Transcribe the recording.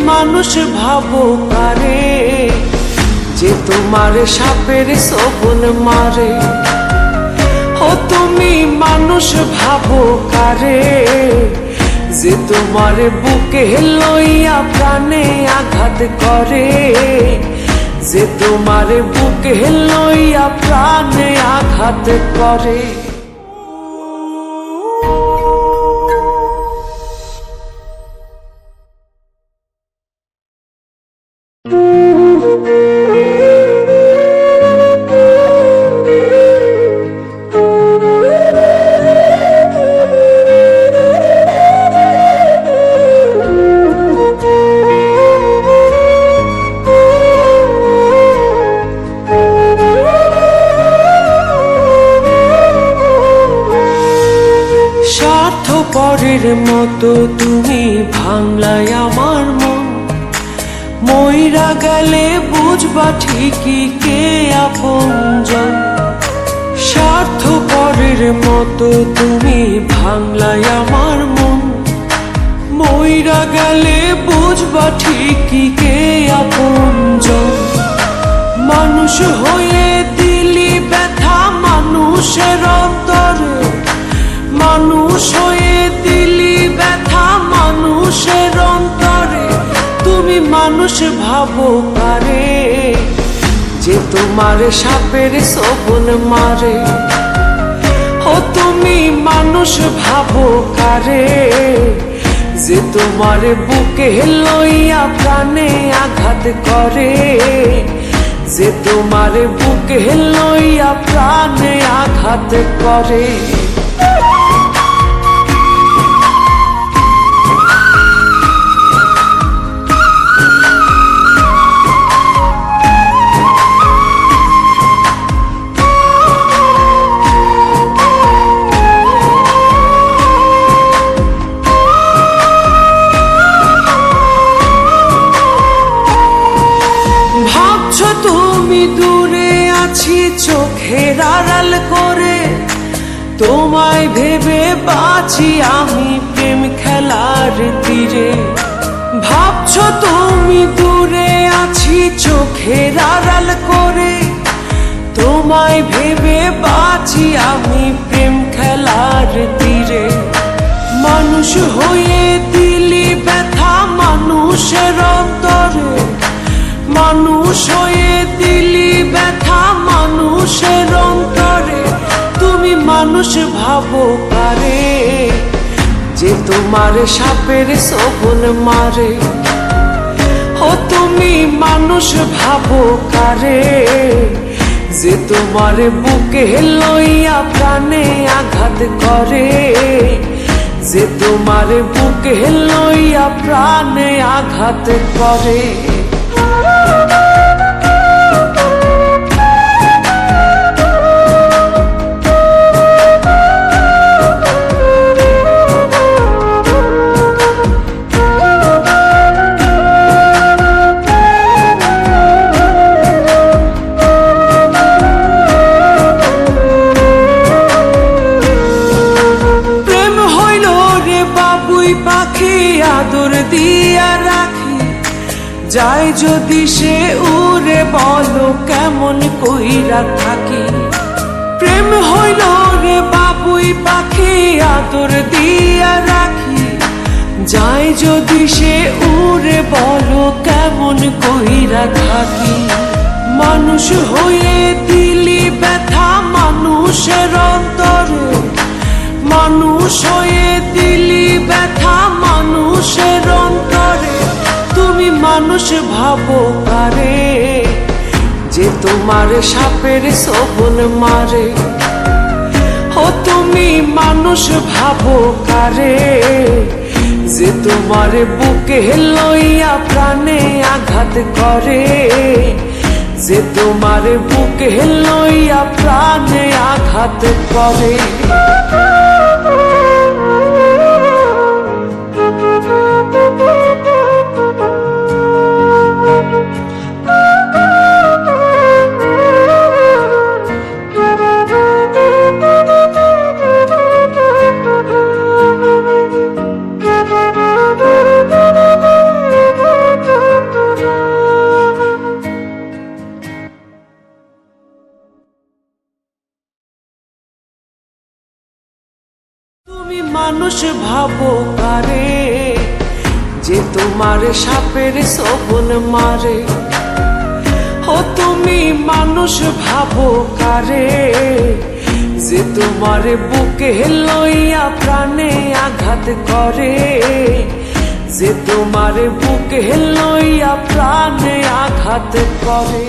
মানুষ ভাবো কারে, যে তোমার সাপের ছোবল মারে। ও তুমি মানুষ ভাবো কারে, যে তোমার বুকে লইয়া প্রাণে আঘাত করে, যে তোমার বুকে লইয়া প্রাণে আঘাত করে। স্বার্থপরের মতো তুমি ভাঙলাই আমার মন, মইরা গেলে বুঝবা ঠিকই কে আপনজন। স্বার্থপরের মতো তুমি ভাঙলাই আমার মন, মইরা গেলে বুঝবা ঠিকই কে আপনজন। মানুষ হয়ে দিলি ব্যথা মানুষের অন্তরে, মানুষ হয়ে দিলি ব্যথা মানুষের অন্তরে। তুমি মানুষ ভাবো কারে, যে তোমার সাপের ছোবল মারে। ও তুমি মানুষ ভাবো কারে, যে তোমার বুকে লইয়া প্রাণে আঘাত করে, যে তোমার বুকে লইয়া প্রাণে আঘাত করে। তুমি দূরে আছি চোখের আড়াল করে, তোমায় ভেবে বাঁচি আমি প্রেম খেলার তীরে। ভাবছো তুমি দূরে আছি চোখের আড়াল করে, তোমায় ভেবে বাঁচি আমি প্রেম খেলার তীরে। মানুষ হয়ে দিলি ব্যথা মানুষের অন্তরে, মানুষ হয়ে দিলি ব্যথা মানুষের অন্তরে। তুমি মানুষ ভাবো কারে, যে তোমার সাপের ছোবল মারে। ও তুমি মানুষ ভাবো কারে, যে তোমার বুকে লইয়া প্রাণে আঘাত করে, যে তোমার বুকে লইয়া প্রাণে আঘাত করে। পাখি আদর দিয়া রাখি, যাই যদি সে উড়ে বলো কেমন কইরা থাকি। প্রেম হইল রে বাবুই পাখি আদর দিয়া রাখি, যাই যদি সে উড়ে বলো কেমন কইরা থাকি। মানুষ হয়ে দিলি ব্যথা মানুষের অন্তরে, মানুষ হয়ে দিলি ব্যথা মানুষের অন্তরে। তুমি মানুষ ভাবো কারে, যে তোমার সাপের ছোবল মারে। ও তুমি মানুষ ভাবো কারে, যে তোমার বুকে লইয়া প্রাণে আঘাত করে, যে তোমার বুকে লইয়া প্রাণে আঘাত করে। তুমি মানুষ ভাবো কারে, যে তোমার সাপের সবল মারে। ও তুমি মানুষ ভাবো কারে, যে তোমার বুকে লইয়া প্রাণে আঘাত করে, যে তোমার বুকে লইয়া প্রাণে আঘাত করে।